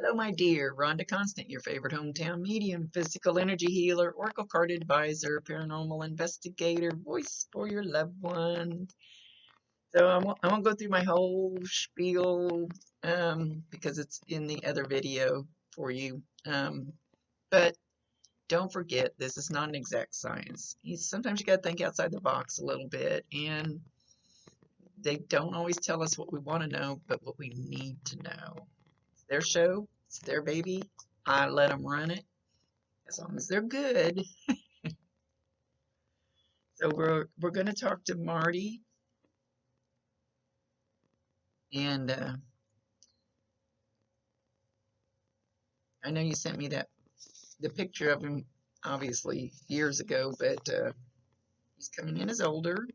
Hello, my dear. Rhonda Constant, your favorite hometown medium, physical energy healer, oracle card advisor, paranormal investigator, voice for your loved ones. So I won't go through my whole spiel because it's in the other video for you. But don't forget, this is not an exact science. Sometimes you got to think outside the box a little bit, and they don't always tell us what we want to know, but what we need to know. It's their show, it's their baby. I let them run it as long as they're good. So we're going to talk to Marty, and I know you sent me the picture of him obviously years ago, but he's coming in as older.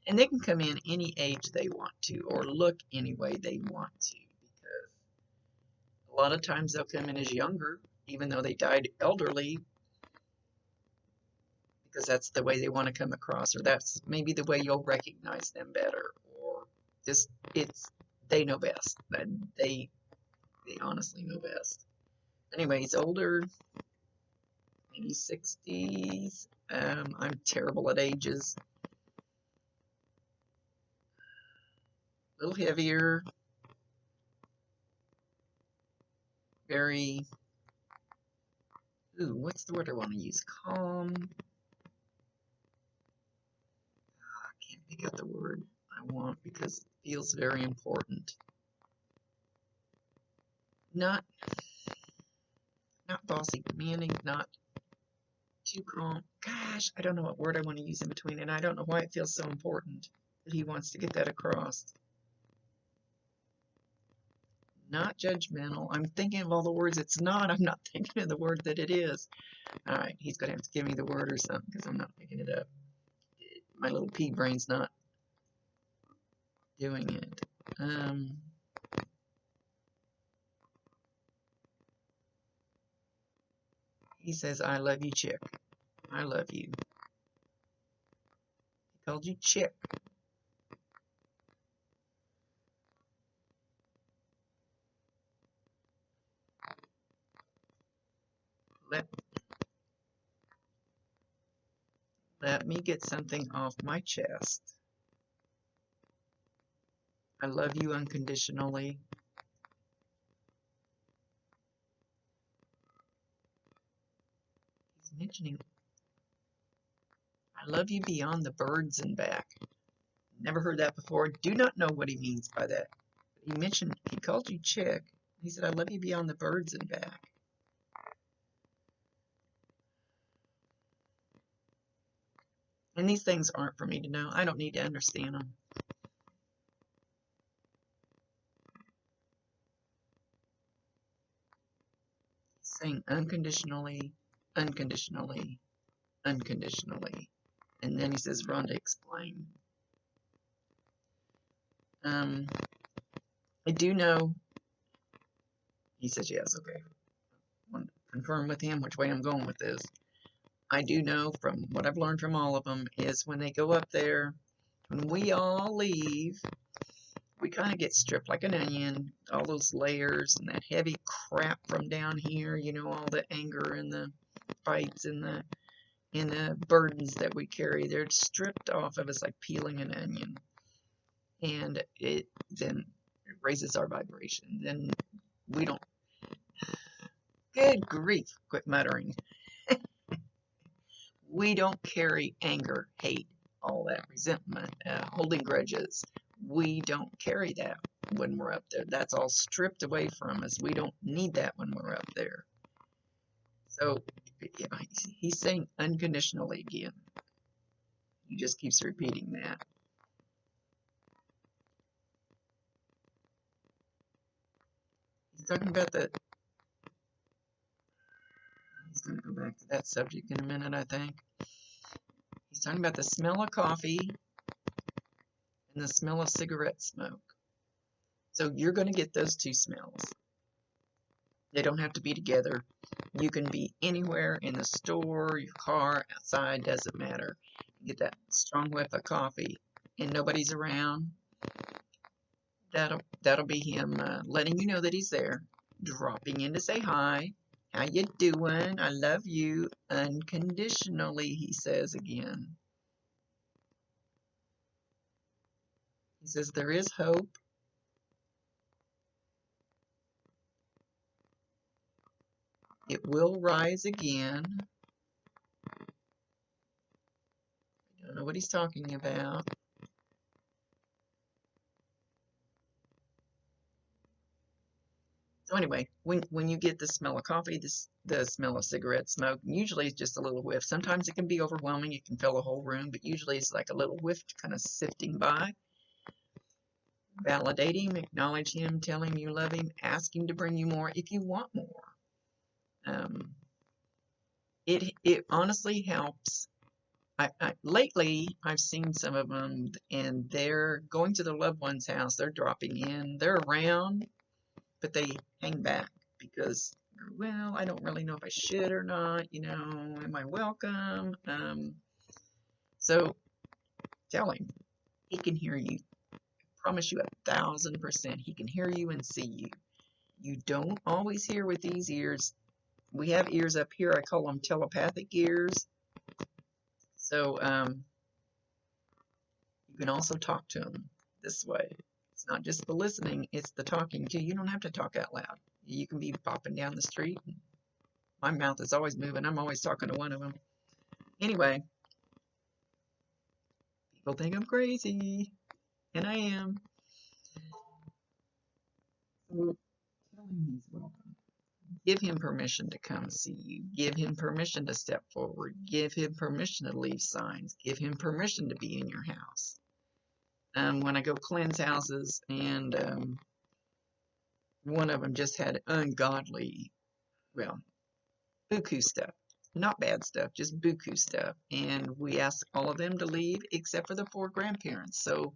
And they can come in any age they want to, or look any way they want to, because a lot of times they'll come in as younger, even though they died elderly, because that's the way they want to come across, or that's maybe the way you'll recognize them better, or just they know best. They honestly know best. Anyway, he's older, maybe 60s. I'm terrible at ages. A little heavier, very, what's the word I want to use? Calm. I can't pick out the word I want because it feels very important. Not bossy, demanding, not too calm. Gosh, I don't know what word I want to use in between, and I don't know why it feels so important that he wants to get that across. Not judgmental. I'm thinking of all the words it's not. I'm not thinking of the word that it is. All right, he's going to have to give me the word or something because I'm not picking it up. My little pea brain's not doing it. He says, I love you, chick. I love you. He called you chick. Let me get something off my chest. I love you unconditionally. He's mentioning, I love you beyond the birds and back. Never heard that before. Do not know what he means by that. He called you chick. He said, I love you beyond the birds and back. And these things aren't for me to know. I don't need to understand them. He's saying unconditionally, unconditionally, unconditionally. And then he says, Rhonda, explain. I do know. He says, yes, okay. I want to confirm with him which way I'm going with this. I do know from what I've learned from all of them is when they go up there, when we all leave, we kind of get stripped like an onion, all those layers and that heavy crap from down here, you know, all the anger and the fights and the burdens that we carry, they're stripped off of us like peeling an onion. And it then raises our vibration. Then we don't, good grief, quit muttering. We don't carry anger, hate, all that resentment, holding grudges. We don't carry that when we're up there. That's all stripped away from us. We don't need that when we're up there. So he's saying unconditionally again. He just keeps repeating that. He's talking about the... He's going to go back to that subject in a minute, I think. He's talking about the smell of coffee and the smell of cigarette smoke. So you're going to get those two smells. They don't have to be together. You can be anywhere in the store, your car, outside, doesn't matter. You get that strong whiff of coffee and nobody's around. that'll be him letting you know that he's there, dropping in to say hi. How you doing? I love you unconditionally, he says again. He says there is hope. It will rise again. I don't know what he's talking about. So anyway, when you get the smell of coffee, the smell of cigarette smoke, usually it's just a little whiff. Sometimes it can be overwhelming. It can fill a whole room, but usually it's like a little whiff kind of sifting by. Validate him, acknowledge him, tell him you love him, ask him to bring you more if you want more. It honestly helps. Lately, I've seen some of them, and they're going to their loved one's house. They're dropping in. They're around, but they hang back because, well, I don't really know if I should or not. You know, am I welcome? So tell him he can hear you. I promise you 1,000% he can hear you and see you. You don't always hear with these ears. We have ears up here. I call them telepathic ears. So you can also talk to them this way. It's not just the listening, it's the talking too. You don't have to talk out loud. You can be popping down the street. My mouth is always moving. I'm always talking to one of them. Anyway, people think I'm crazy, and I am. So tell him he's welcome. Give him permission to come see you. Give him permission to step forward. Give him permission to leave signs. Give him permission to be in your house. When I go cleanse houses, and one of them just had ungodly, well, buku stuff. Not bad stuff, just buku stuff. And we asked all of them to leave except for the 4 grandparents. So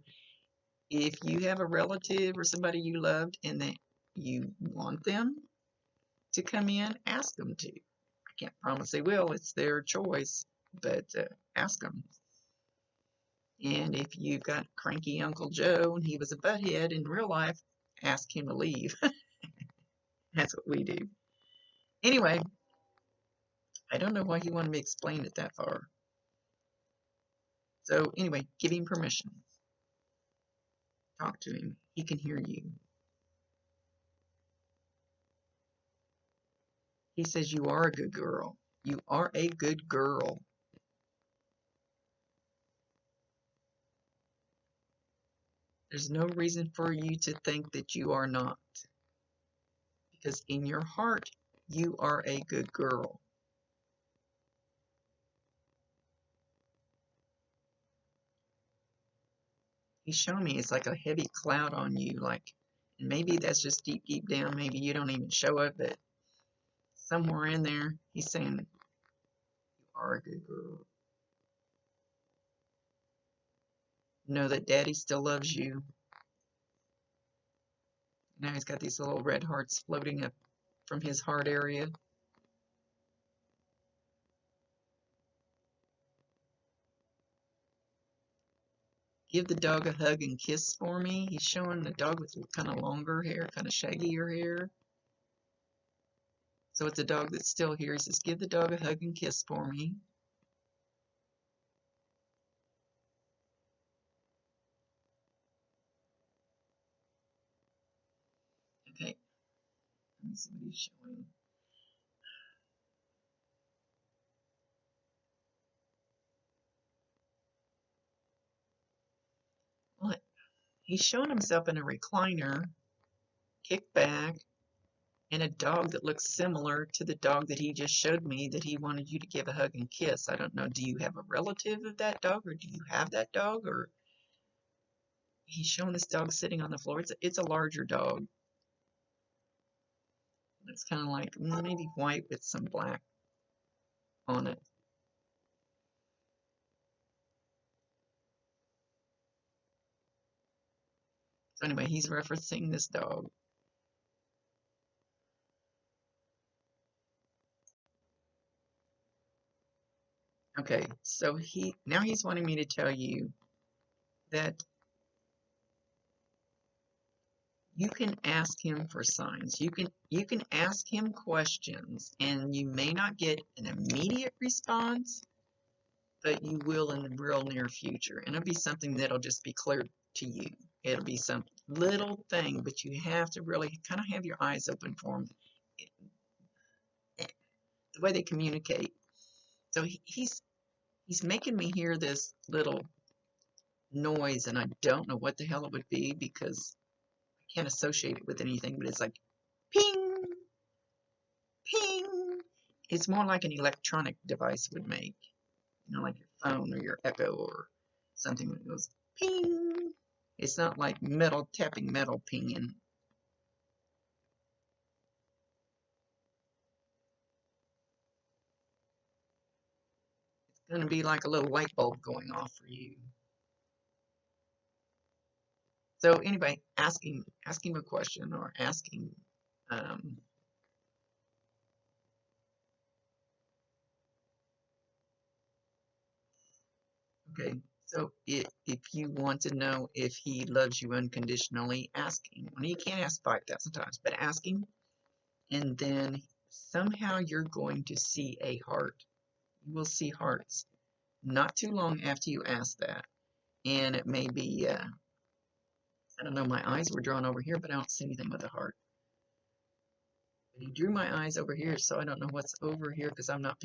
if you have a relative or somebody you loved and that you want them to come in, ask them to. I can't promise they will. It's their choice, but ask them. And if you've got cranky Uncle Joe and he was a butthead in real life, ask him to leave. That's what we do. Anyway, I don't know why he wanted me to explain it that far. So anyway, give him permission. Talk to him. He can hear you. He says you are a good girl. You are a good girl. There's no reason for you to think that you are not. Because in your heart, you are a good girl. He's showing me it's like a heavy cloud on you, like, and maybe that's just deep, deep down. Maybe you don't even show it, but somewhere in there, he's saying, you are a good girl. Know that Daddy still loves you. Now he's got these little red hearts floating up from his heart area. Give the dog a hug and kiss for me. He's showing the dog with kind of longer hair, kind of shaggier hair. So it's a dog that's still here. He says, give the dog a hug and kiss for me. Okay. Let me see what he's showing. What? He's showing himself in a recliner, kicked back, and a dog that looks similar to the dog that he just showed me that he wanted you to give a hug and kiss. I don't know. Do you have a relative of that dog, or do you have that dog? Or he's showing this dog sitting on the floor. It's a larger dog. It's kind of like maybe white with some black on it. So anyway, he's referencing this dog. Okay, so now he's wanting me to tell you that You can ask him for signs. You can ask him questions, and you may not get an immediate response, but you will in the real near future. And it'll be something that'll just be clear to you. It'll be some little thing, but you have to really kind of have your eyes open for them. The way they communicate. So he's making me hear this little noise, and I don't know what the hell it would be because I can't associate it with anything, but it's like ping, ping. It's more like an electronic device would make, you know, like your phone or your Echo or something that goes ping. It's not like metal tapping metal pinging. It's going to be like a little light bulb going off for you. So anyway, asking a question or asking okay, so if you want to know if he loves you unconditionally, ask him. Well, you can't ask 5,000 times, but ask him, and then somehow you're going to see a heart. You will see hearts not too long after you ask that. And it may be, I don't know, my eyes were drawn over here, but I don't see anything with a heart. He drew my eyes over here, so I don't know what's over here because I'm not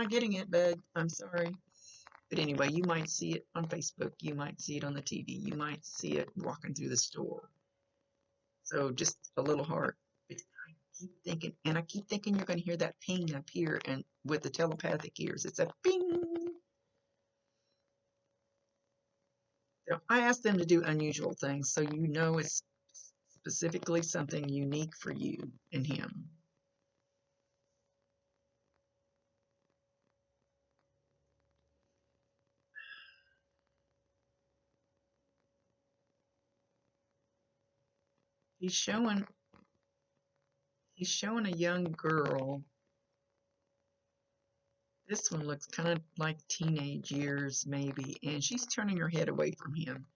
getting it, bud. I'm sorry. But anyway, you might see it on Facebook. You might see it on the TV. You might see it walking through the store. So just a little heart. But I keep thinking you're going to hear that ping up here, and with the telepathic ears, it's a ping. So I asked them to do unusual things, so you know it's specifically something unique for you and him. He's showing a young girl. This one looks kind of like teenage years, maybe, and she's turning her head away from him.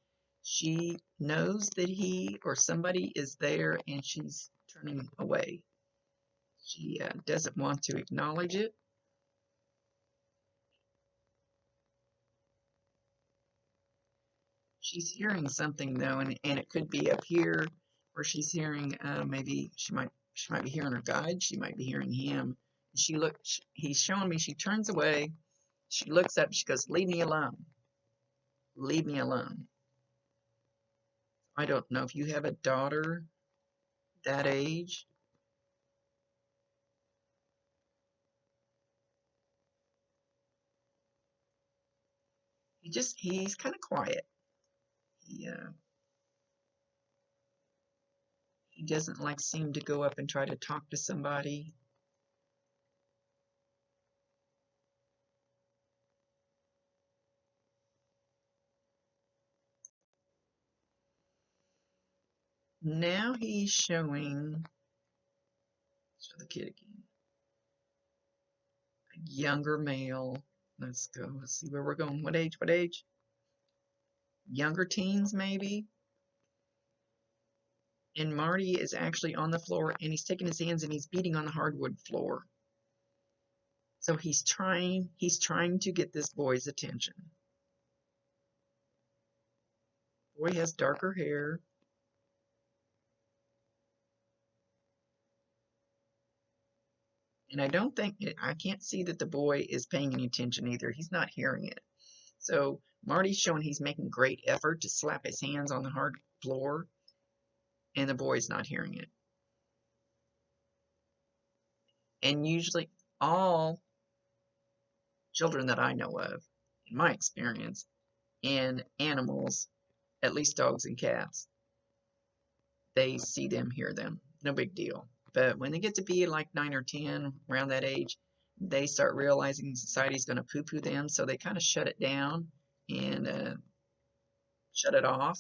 She knows that he or somebody is there, and she's turning away. She doesn't want to acknowledge it. She's hearing something though, and it could be up here, or she's hearing. Maybe she might be hearing her guide. She might be hearing him. He's showing me. She turns away. She looks up. She goes, "Leave me alone. Leave me alone." I don't know if you have a daughter that age. He's kind of quiet. He doesn't like seem to go up and try to talk to somebody. Now he's showing, show the kid again, a younger male. Let's go, let's see where we're going. What age, what age? Younger teens, maybe? And Marty is actually on the floor, and he's taking his hands and he's beating on the hardwood floor. So he's trying to get this boy's attention. Boy has darker hair. And I can't see that the boy is paying any attention either. He's not hearing it. So Marty's showing he's making great effort to slap his hands on the hard floor, and the boy's not hearing it. And usually all children that I know of, in my experience, and animals, at least dogs and cats, they see them, hear them. No big deal. But when they get to be like 9 or 10, around that age, they start realizing society's going to poo-poo them, so they kind of shut it down and shut it off.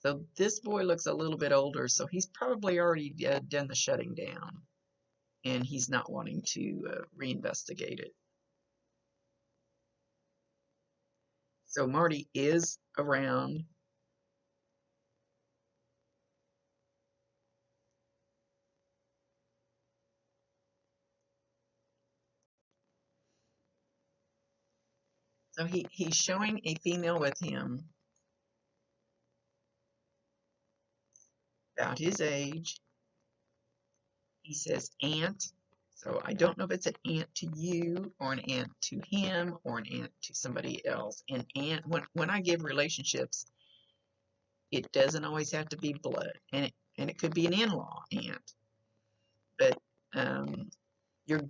So this boy looks a little bit older, so he's probably already done the shutting down, and he's not wanting to reinvestigate it. So Marty is around So he's showing a female with him about his age. He says aunt. So I don't know if it's an aunt to you or an aunt to him or an aunt to somebody else. And aunt, when I give relationships, it doesn't always have to be blood, and it could be an in-law aunt. But your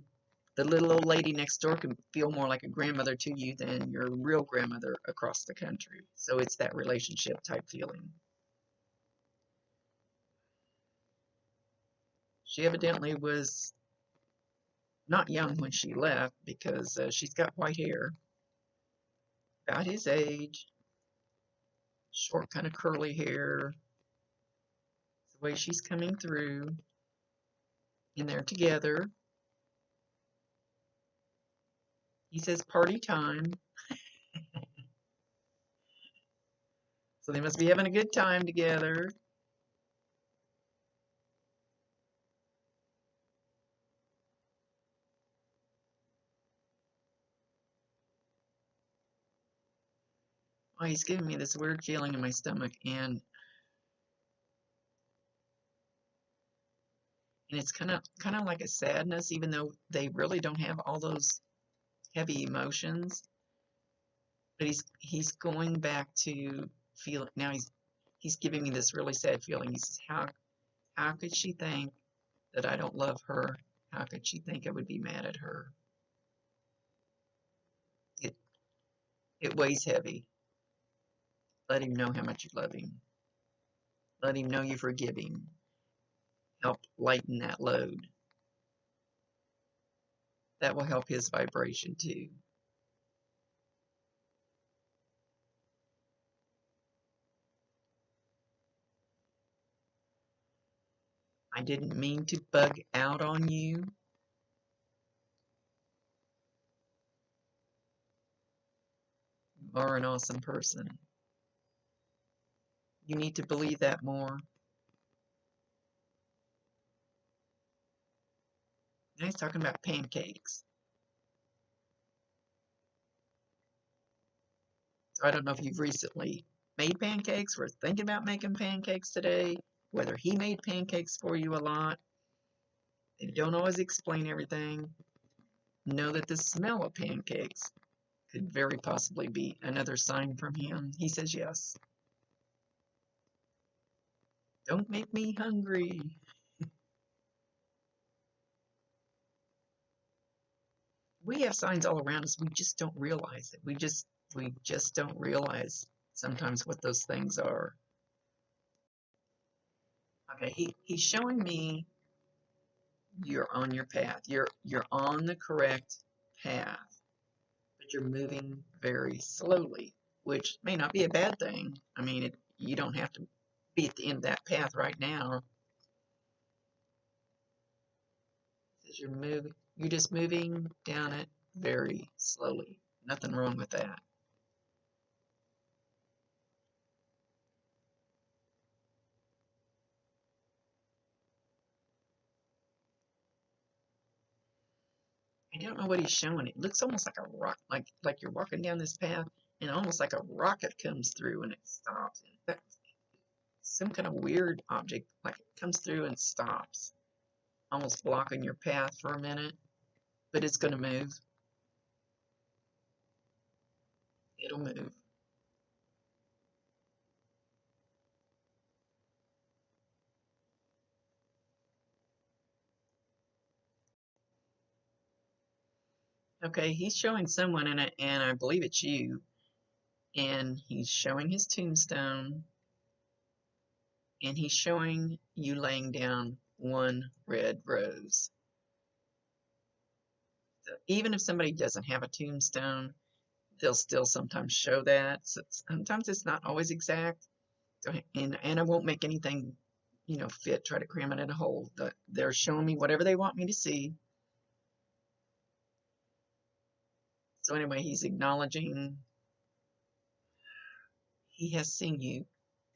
the little old lady next door can feel more like a grandmother to you than your real grandmother across the country. So it's that relationship type feeling. She evidently was not young when she left because she's got white hair, about his age, short kind of curly hair. The way she's coming through, and they're together. He says party time. So they must be having a good time together. Oh, he's giving me this weird feeling in my stomach, and it's kind of like a sadness, even though they really don't have all those heavy emotions. But he's going back to feel now. He's giving me this really sad feeling. He says, how could she think that I don't love her? How could she think I would be mad at her? It weighs heavy. Let him know how much you love him. Let him know you forgive him. Help lighten that load. That will help his vibration too. I didn't mean to bug out on you. You are an awesome person. You need to believe that more. Now he's talking about pancakes. So I don't know if you've recently made pancakes or thinking about making pancakes today, whether he made pancakes for you a lot. They don't always explain everything. Know that the smell of pancakes could very possibly be another sign from him. He says yes. Don't make me hungry. We have signs all around us. We just don't realize it. We just don't realize sometimes what those things are. Okay, he's showing me you're on your path. You're on the correct path, but you're moving very slowly, which may not be a bad thing. I mean, you don't have to be at the end of that path right now. As you're just moving down it very slowly. Nothing wrong with that. I don't know what he's showing. It looks almost like a rock, like you're walking down this path, and almost like a rocket comes through and it stops. That's some kind of weird object, like it comes through and stops, almost blocking your path for a minute, but it's going to move. It'll move. Okay, he's showing someone, and I believe it's you, and he's showing his tombstone, and he's showing you laying down one red rose. So even if somebody doesn't have a tombstone, they'll still sometimes show that. So sometimes it's not always exact. So, and I won't make anything, fit, try to cram it in a hole. They're showing me whatever they want me to see. So anyway, he's acknowledging he has seen you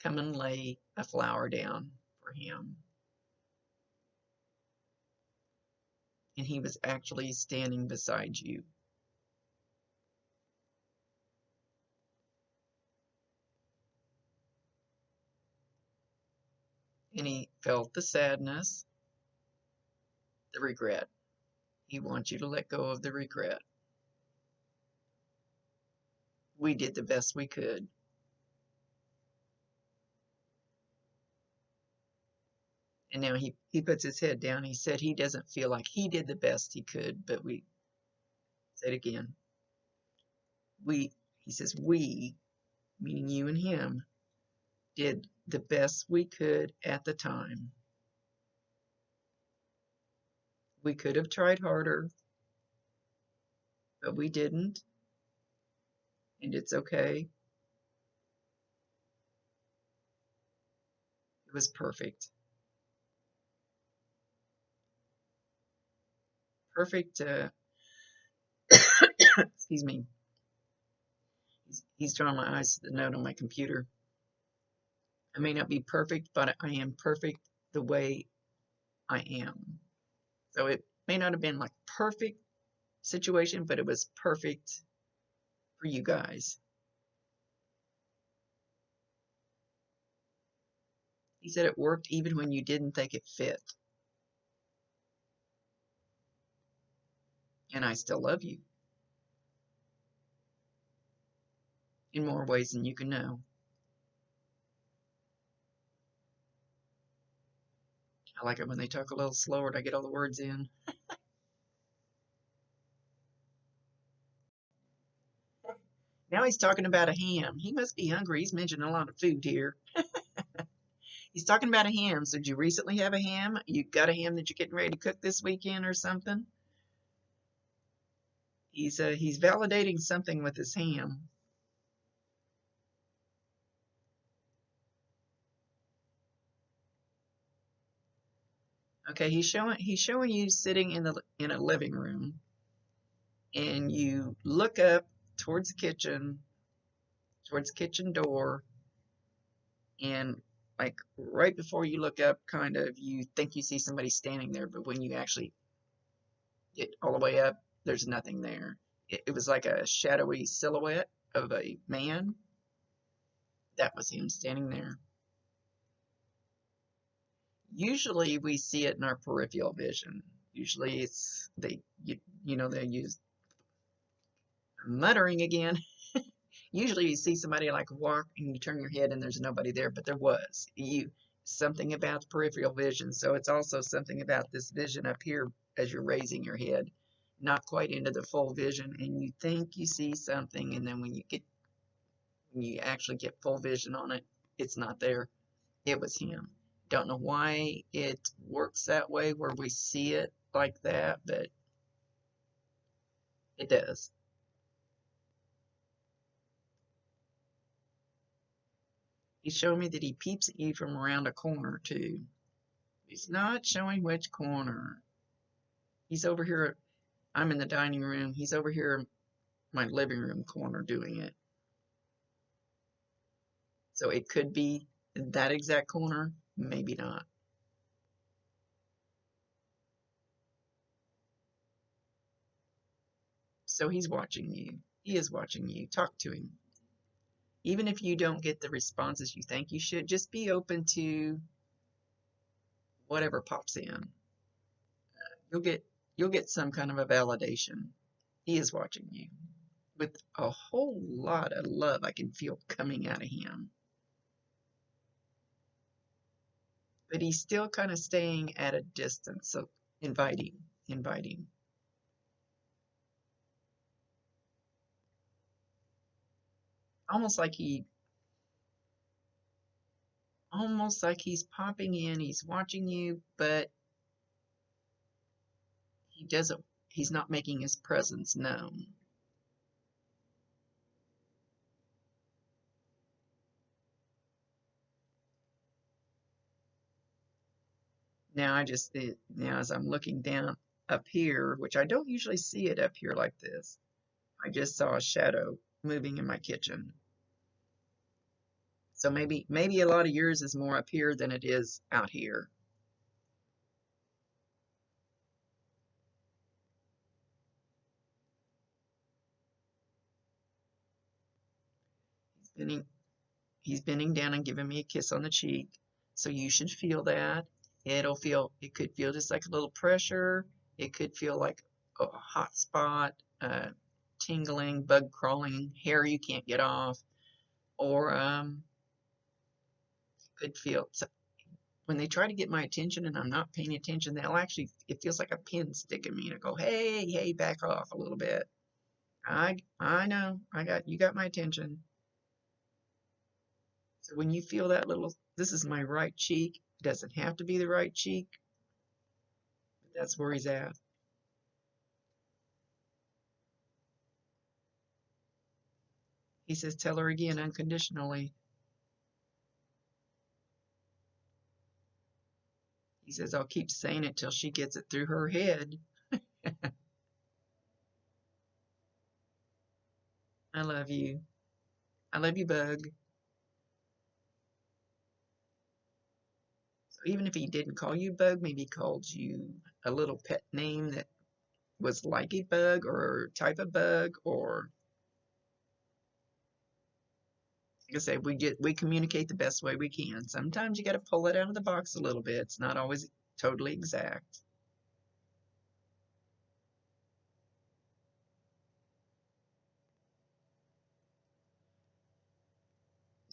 come and lay a flower down for him. And he was actually standing beside you. and he felt the sadness, the regret. He wants you to let go of the regret. We did the best we could. And now he puts his head down. He said he doesn't feel like he did the best he could, but we said again, he says, we, meaning you and him, did the best we could at the time. We could have tried harder, but we didn't, and it's okay. It was perfect. Perfect, excuse me. He's drawing my eyes to the note on my computer. I may not be perfect, but I am perfect the way I am. So it may not have been like perfect situation, but it was perfect for you guys. He said it worked even when you didn't think it fit. And I still love you in more ways than you can know. I like it when they talk a little slower to get all the words in. Now he's talking about a ham. He must be hungry. He's mentioned a lot of food here. He's talking about a ham. So did you recently have a ham? You got a ham that you're getting ready to cook this weekend or something? He's validating something with his ham. Okay, he's showing you sitting in a living room, and you look up towards the kitchen door, and like right before you look up, kind of you think you see somebody standing there, but when you actually get all the way up, there's nothing there. It was like a shadowy silhouette of a man. That was him standing there. Usually we see it in our peripheral vision. Usually it's they use muttering again. Usually you see somebody like walk and you turn your head and there's nobody there, but there was. Something about the peripheral vision. So it's also something about this vision up here as you're raising your head, not quite into the full vision, and you think you see something, and then when you actually get full vision on it, it's not there. It was him. Don't know why it works that way where we see it like that, but it does. He's showing me that he peeps at you from around a corner too. He's not showing which corner. He's over here. I'm in the dining room. He's over here, my living room corner, doing it. So it could be that exact corner, maybe not. So he's watching you. He is watching you. Talk to him. Even if you don't get the responses you think you should, just be open to whatever pops in. You'll get some kind of a validation. He is watching you with a whole lot of love I can feel coming out of him. But he's still kind of staying at a distance, so inviting. Almost like he's popping in, he's watching you, but he's not making his presence known. Now as I'm looking down up here, which I don't usually see it up here like this, I just saw a shadow moving in my kitchen. So maybe a lot of yours is more up here than it is out here. He's bending down and giving me a kiss on the cheek. So you should feel that. It could feel just like a little pressure. It could feel like a hot spot, tingling, bug crawling, hair you can't get off, or could feel so when they try to get my attention and I'm not paying attention, it feels like a pin sticking me, and I go, hey, back off a little bit. I know, you got my attention. So when you feel that little, this is my right cheek. It doesn't have to be the right cheek, but that's where he's at. He says, tell her again unconditionally. He says, I'll keep saying it till she gets it through her head. I love you. I love you, Bug. So even if he didn't call you Bug, maybe he called you a little pet name that was like a bug or type of bug, or like I said, we communicate the best way we can. Sometimes you got to pull it out of the box a little bit. It's not always totally exact.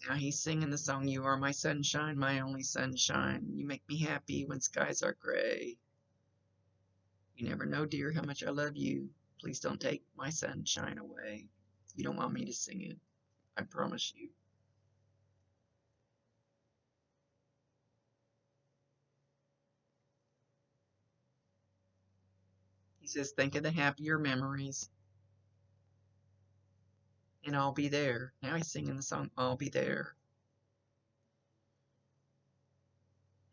Now he's singing the song, You Are My Sunshine, My Only Sunshine. You make me happy when skies are gray. You never know, dear, how much I love you. Please don't take my sunshine away. You don't want me to sing it. I promise you. He says, think of the happier memories, and I'll be there. Now he's singing the song, I'll be there.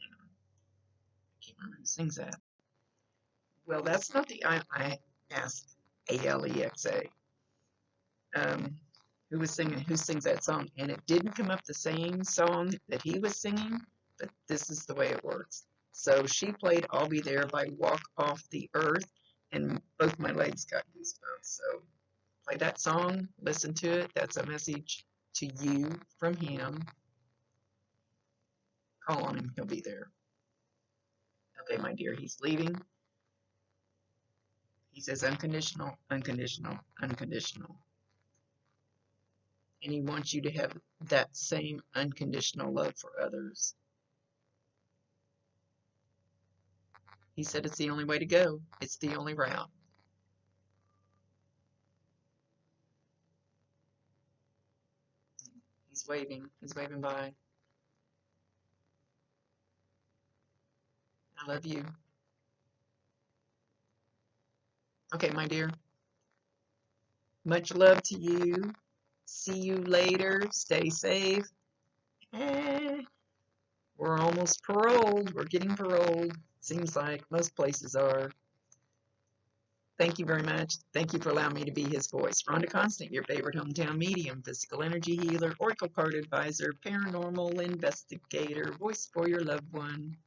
I can't remember who sings that. Well, that's not the I asked Alexa. Who sings that song, and it didn't come up the same song that he was singing, but this is the way it works. So she played I'll Be There by Walk Off the Earth, and both my legs got goosebumps. So play that song, listen to it. That's a message to you from him. Call on him, he'll be there. Okay, my dear, he's leaving. He says unconditional, unconditional, unconditional. And he wants you to have that same unconditional love for others. He said it's the only way to go. It's the only route. He's waving. He's waving by. I love you. Okay, my dear. Much love to you. See you later. Stay safe. We're almost paroled. We're getting paroled. Seems like most places are. Thank you very much. Thank you for allowing me to be his voice. Rhonda Constant, your favorite hometown medium, physical energy healer, oracle card advisor, paranormal investigator, voice for your loved one.